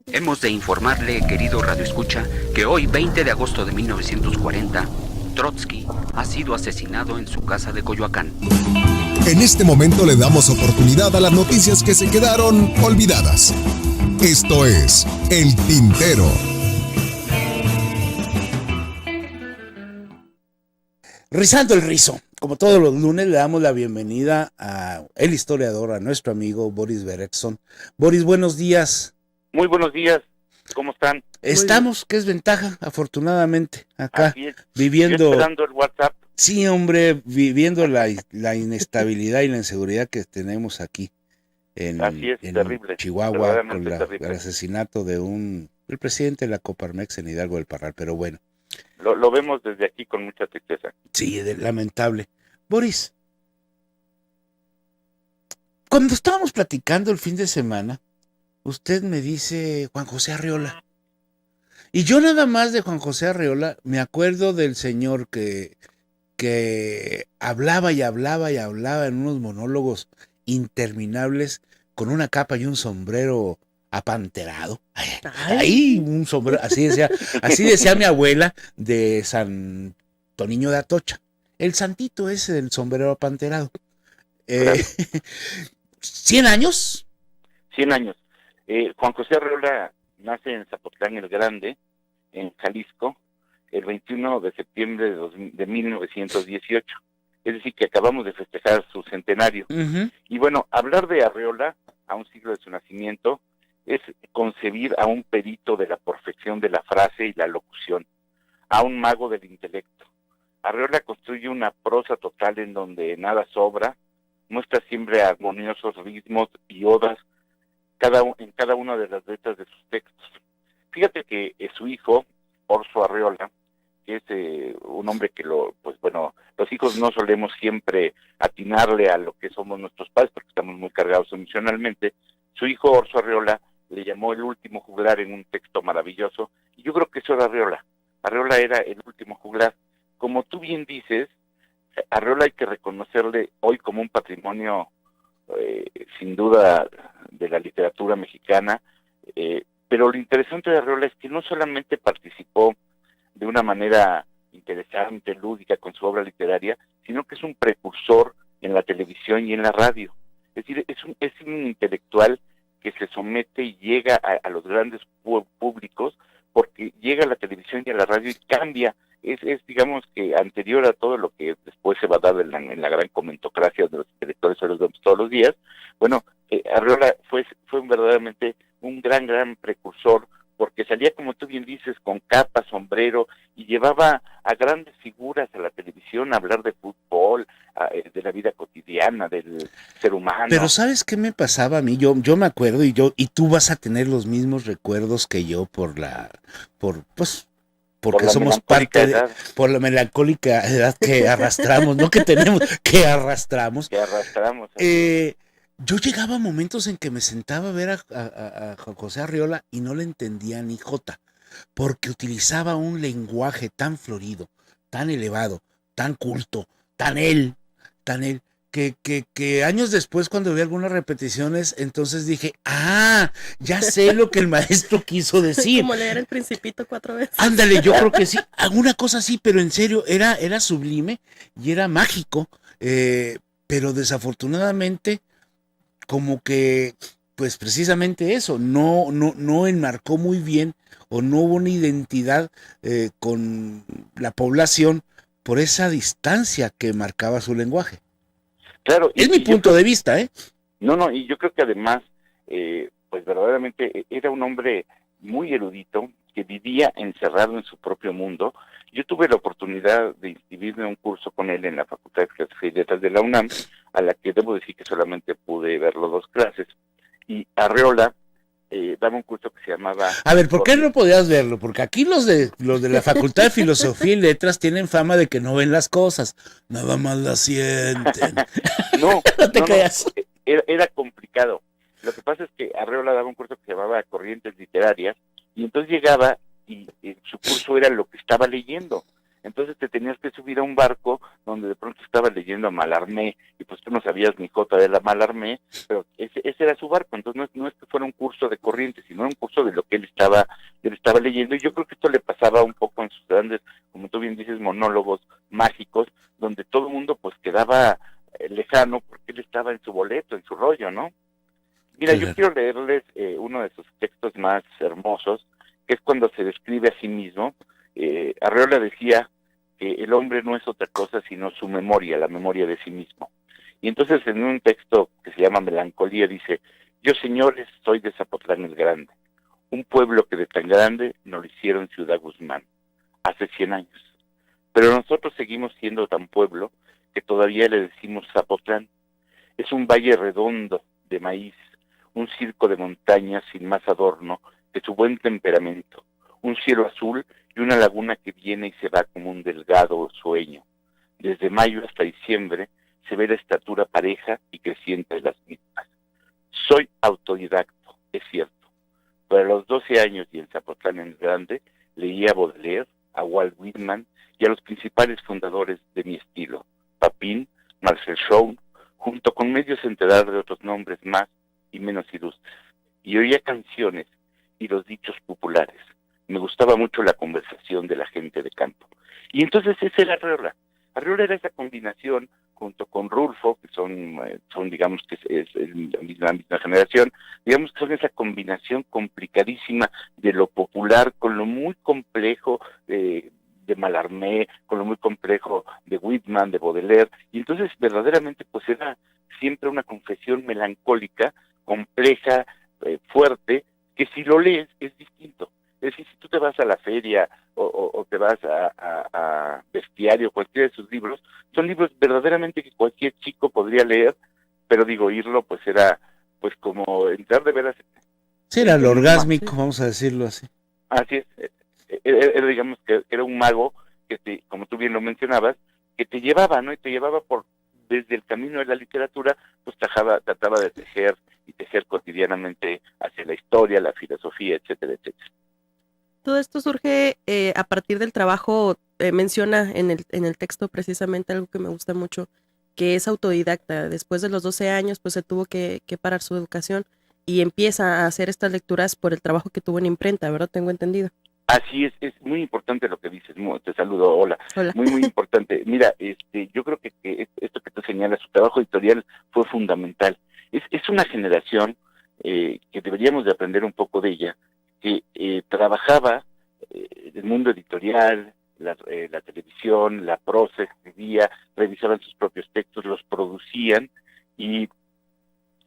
Hemos de informarle, querido radioescucha, que hoy, 20 de agosto de 1940, Trotsky ha sido asesinado en su casa de Coyoacán. En este momento le damos oportunidad a las noticias que se quedaron olvidadas. Esto es El Tintero. Rizando el rizo. Como todos los lunes, le damos la bienvenida a el historiador, a nuestro amigo Boris Bergson. Boris, buenos días. Muy buenos días, ¿cómo están? Estamos, que es ventaja, afortunadamente, acá, Así es. viviendo... Yo esperando el WhatsApp. Sí, hombre, viviendo la inestabilidad y la inseguridad que tenemos aquí en terrible, Chihuahua, con terrible. el asesinato del presidente de la Coparmex en Hidalgo del Parral, pero bueno. Lo vemos desde aquí con mucha tristeza. Sí, lamentable. Boris, cuando estábamos platicando el fin de semana, usted me dice Juan José Arreola. Y yo nada más de Juan José Arreola me acuerdo del señor que hablaba y hablaba y hablaba en unos monólogos interminables con una capa y un sombrero apanterado. Ahí un sombrero, así decía mi abuela de San Toniño de Atocha. El santito ese del sombrero apanterado. Claro. 100 años. 100 años. Juan José Arreola nace en Zapotlán el Grande, en Jalisco, el 21 de septiembre de 1918. Es decir, que acabamos de festejar su centenario. Uh-huh. Y bueno, hablar de Arreola a un siglo de su nacimiento es concebir a un perito de la perfección de la frase y la locución, a un mago del intelecto. Arreola construye una prosa total en donde nada sobra, muestra siempre armoniosos ritmos y odas en cada una de las letras de sus textos. Fíjate que su hijo, Orso Arreola, que es un hombre que los hijos no solemos siempre atinarle a lo que somos nuestros padres porque estamos muy cargados emocionalmente. Su hijo Orso Arreola le llamó el último juglar en un texto maravilloso, y yo creo que eso era Arreola. Arreola era el último juglar. Como tú bien dices, Arreola hay que reconocerle hoy como un patrimonio sin duda de la literatura mexicana, pero lo interesante de Arreola es que no solamente participó de una manera interesante, lúdica con su obra literaria, sino que es un precursor en la televisión y en la radio. Es decir, es un intelectual que se somete y llega a los grandes públicos porque llega a la televisión y a la radio y cambia. Es digamos que anterior a todo lo que después se va a dar en la gran comentocracia de los intelectuales que los vemos todos los días. Bueno, Arreola fue verdaderamente un gran precursor, porque salía, como tú bien dices, con capa, sombrero, y llevaba a grandes figuras a la televisión a hablar de fútbol, de la vida cotidiana, del ser humano. Pero ¿sabes qué me pasaba a mí? Yo me acuerdo, y tú vas a tener los mismos recuerdos que yo porque somos parte por la melancólica edad que arrastramos, no que tenemos, que arrastramos. Yo llegaba a momentos en que me sentaba a ver a Juan José Arreola y no le entendía ni jota, porque utilizaba un lenguaje tan florido, tan elevado, tan culto, tan él, que años después, cuando vi algunas repeticiones, entonces dije, ya sé lo que el maestro quiso decir. Como leer El Principito 4 veces. Ándale, yo creo que sí, alguna cosa así, pero en serio, era sublime y era mágico, pero desafortunadamente, como que, pues precisamente eso, no enmarcó muy bien, o no hubo una identidad con la población por esa distancia que marcaba su lenguaje. Claro, es mi punto de vista, ¿eh? No, y yo creo que además, pues verdaderamente era un hombre muy erudito, que vivía encerrado en su propio mundo. Yo tuve la oportunidad de inscribirme a un curso con él en la Facultad de Filosofía y Letras de la UNAM, a la que debo decir que solamente pude ver las 2 clases, y Arreola daba un curso que se llamaba... A ver, ¿por qué no podías verlo? Porque aquí los de la Facultad de Filosofía y Letras tienen fama de que no ven las cosas, nada más las sienten. No te creas. Era complicado. Lo que pasa es que Arreola daba un curso que se llamaba Corrientes Literarias, y entonces llegaba y su curso era lo que estaba leyendo. Entonces te tenías que subir a un barco donde de pronto estabas leyendo a Mallarmé, y pues tú no sabías ni jota de la Mallarmé, pero ese era su barco. Entonces no es que fuera un curso de corriente, sino un curso de lo que él estaba leyendo. Y yo creo que esto le pasaba un poco en sus grandes, como tú bien dices, monólogos mágicos, donde todo el mundo pues quedaba lejano, porque él estaba en su boleto, en su rollo, ¿no? Mira, yo quiero leerles uno de sus textos más hermosos, que es cuando se describe a sí mismo. Arreola decía que el hombre no es otra cosa sino su memoria, la memoria de sí mismo. Y entonces en un texto que se llama Melancolía dice: yo, señores, soy de Zapotlán el Grande, un pueblo que de tan grande nos lo hicieron Ciudad Guzmán, hace 100 años. Pero nosotros seguimos siendo tan pueblo que todavía le decimos Zapotlán. Es un valle redondo de maíz, un circo de montañas sin más adorno que su buen temperamento, un cielo azul y una laguna que viene y se va como un delgado sueño. Desde mayo hasta diciembre se ve la estatura pareja y creciente de las mismas. Soy autodidacto, es cierto, pero a los 12 años y en Zapotlán el Grande leía a Baudelaire, a Walt Whitman y a los principales fundadores de mi estilo, Papin, Marcel Schonn, junto con medio centenar de otros nombres más y menos ilustres, y oía canciones y los dichos populares. Me gustaba mucho la conversación de la gente de campo. Y entonces ese era Arreola. Arreola era esa combinación junto con Rulfo, que son digamos que es la misma generación, digamos que son esa combinación complicadísima de lo popular con lo muy complejo de Mallarmé, con lo muy complejo de Whitman, de Baudelaire, y entonces verdaderamente pues era siempre una confesión melancólica, compleja, fuerte, que si lo lees es distinto. Es decir, si tú te vas a la feria o te vas a Bestiario, cualquiera de sus libros, son libros verdaderamente que cualquier chico podría leer, pero digo, oírlo pues era pues como entrar de veras. Sí, era lo orgásmico, vamos a decirlo así. Así es, era, digamos que era un mago que como tú bien lo mencionabas, que te llevaba, ¿no? Y te llevaba desde el camino de la literatura, pues trataba de tejer cotidianamente hacia la historia, la filosofía, etcétera, etcétera. Todo esto surge a partir del trabajo, menciona en el texto precisamente algo que me gusta mucho, que es autodidacta. Después de los 12 años, pues se tuvo que parar su educación y empieza a hacer estas lecturas por el trabajo que tuvo en imprenta, ¿verdad? Tengo entendido. Así es muy importante lo que dices. Te saludo, hola. Muy importante. Mira, yo creo que esto que tú señalas, su trabajo editorial fue fundamental. Es una generación que deberíamos de aprender un poco de ella, que trabajaba el mundo editorial, la televisión, la prosa, escribía, revisaban sus propios textos, los producían y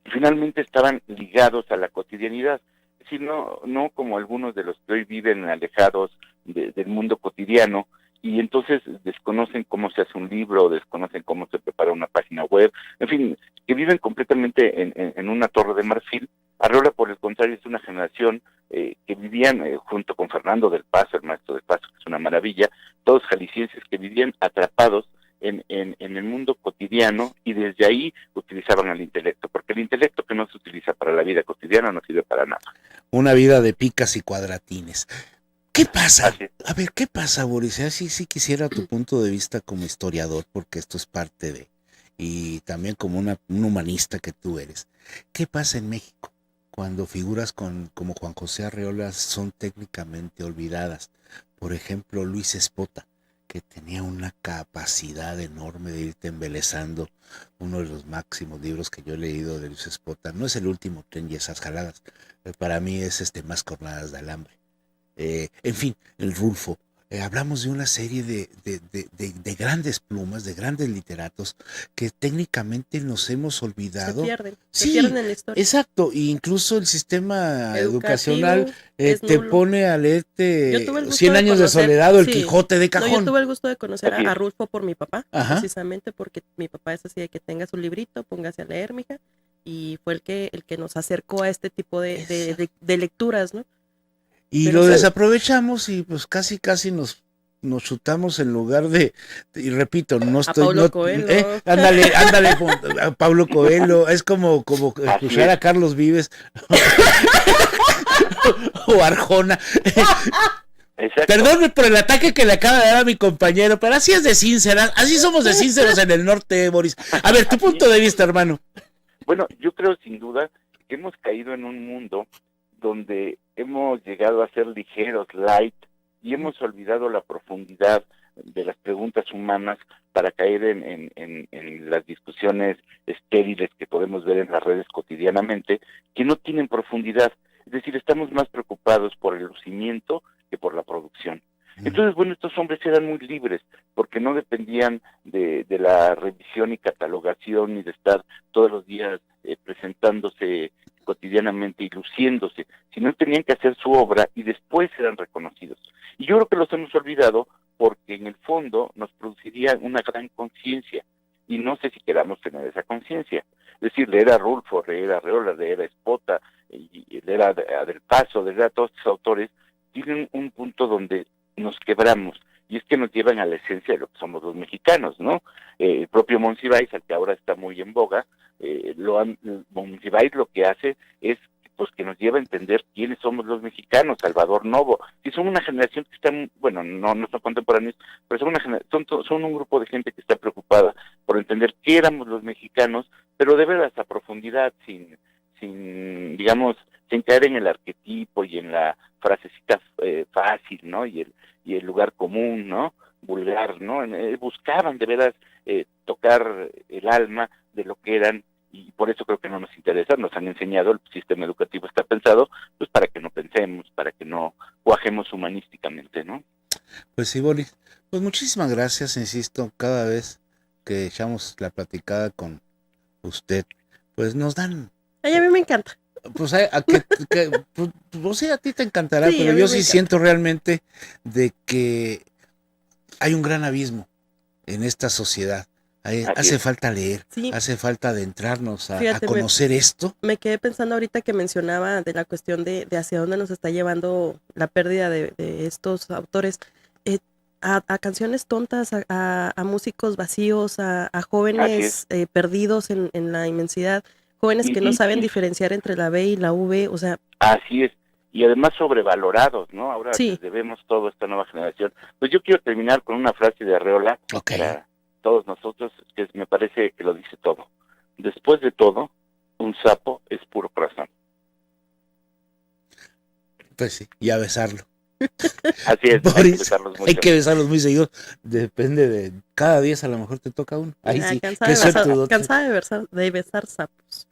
finalmente estaban ligados a la cotidianidad. Es decir, no como algunos de los que hoy viven alejados del mundo cotidiano y entonces desconocen cómo se hace un libro, desconocen cómo se prepara una página web, en fin, que viven completamente en una torre de marfil. Arreola, por el contrario, es una generación que vivían junto con Fernando del Paso, el maestro del Paso, que es una maravilla, todos jaliscienses que vivían atrapados en el mundo cotidiano y desde ahí utilizaban el intelecto, porque el intelecto que no se utiliza para la vida cotidiana no sirve para nada. Una vida de picas y cuadratines. ¿Qué pasa? A ver, ¿qué pasa, Boris? Sí quisiera tu punto de vista como historiador, porque esto es parte de, y también como un humanista que tú eres. ¿Qué pasa en México cuando figuras como Juan José Arreola son técnicamente olvidadas? Por ejemplo, Luis Espota, que tenía una capacidad enorme de irte embelezando. Uno de los máximos libros que yo he leído de Luis Espota, no es El último tren y esas jaladas, para mí es Más cornadas de alambre. En fin, el Rulfo. Hablamos de una serie de grandes plumas, de grandes literatos que técnicamente nos hemos olvidado. Se pierden en la historia. Exacto, e incluso el sistema educacional te pone a leerte 100 años de soledad o El Quijote de cajón. No, yo tuve el gusto de conocer a Rulfo por mi papá, precisamente porque mi papá es así de que tenga su librito, póngase a leer, mija, y fue el que nos acercó a este tipo de lecturas, ¿no? Y lo desaprovechamos y pues casi nos chutamos en lugar de, y repito, no estoy... A Paulo Coelho. Ándale, a Pablo Coelho, es como escuchar a Carlos Vives o Arjona. Exacto. Perdón por el ataque que le acaba de dar a mi compañero, pero así es de sinceras, así somos de sinceros en el norte, Boris. A ver, tu punto de vista, hermano. Bueno, yo creo sin duda que hemos caído en un mundo donde hemos llegado a ser ligeros, light, y hemos olvidado la profundidad de las preguntas humanas para caer en las discusiones estériles que podemos ver en las redes cotidianamente, que no tienen profundidad. Es decir, estamos más preocupados por el lucimiento que por la producción. Entonces, bueno, estos hombres eran muy libres, porque no dependían de la revisión y catalogación y de estar todos los días presentándose cotidianamente y luciéndose, sino tenían que hacer su obra y después eran reconocidos. Y yo creo que los hemos olvidado porque en el fondo nos produciría una gran conciencia, y no sé si queramos tener esa conciencia. Es decir, leer a Rulfo, leer a Arreola, leer a Espota, y leer a Del Paso, leer a todos estos autores, tienen un punto donde nos quebramos, y es que nos llevan a la esencia de lo que somos los mexicanos, ¿no? El propio Monsiváis, al que ahora está muy en boga, Monsiváis lo que hace es pues que nos lleva a entender quiénes somos los mexicanos, Salvador Novo, que son una generación que están, bueno, no son contemporáneos, pero son un grupo de gente que está preocupada por entender qué éramos los mexicanos, pero de veras a profundidad, sin digamos, sin caer en el arquetipo y en la frasecita fácil, ¿no? Y el lugar común, ¿no? Vulgar, ¿no? Buscaban de veras tocar el alma de lo que eran, y por eso creo que no nos interesa. Nos han enseñado, el sistema educativo está pensado pues para que no pensemos, para que no cuajemos humanísticamente, ¿no? Pues sí, Boris, pues muchísimas gracias, insisto, cada vez que echamos la platicada con usted, pues nos dan... Ay, a mí me encanta. Pues pues sí, a ti te encantará, Sí, a pero mí yo me sí encanta. siento realmente de que hay un gran abismo en esta sociedad. Hace es. falta leer, Sí. hace falta adentrarnos a Fíjate, conocer esto. Me quedé pensando ahorita que mencionaba de la cuestión de hacia dónde nos está llevando la pérdida de estos autores, a canciones tontas, a músicos vacíos, a Así jóvenes es. perdidos en la inmensidad, jóvenes que no saben diferenciar entre la B y la V, o sea, Así es, y además sobrevalorados, ¿no? Ahora sí. les debemos todo a esta nueva generación. Pues yo quiero terminar con una frase de Arreola para todos nosotros, que me parece que lo dice todo. Después de todo, un sapo es puro corazón. Pues sí, y a besarlo. Así es, Boris, hay que besarlos mucho. hay que besarlos muy seguido. Depende de cada 10 a lo mejor te toca uno. Ahí sí, qué suertudote. Cansada de besar sapos.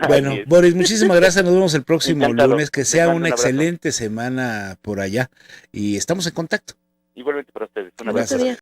Bueno, Boris, muchísimas gracias. Nos vemos el próximo Encantado. lunes. Que sea Les mando una un abrazo. excelente semana por allá. Y estamos en contacto. Igualmente para ustedes. Un Gracias. abrazo.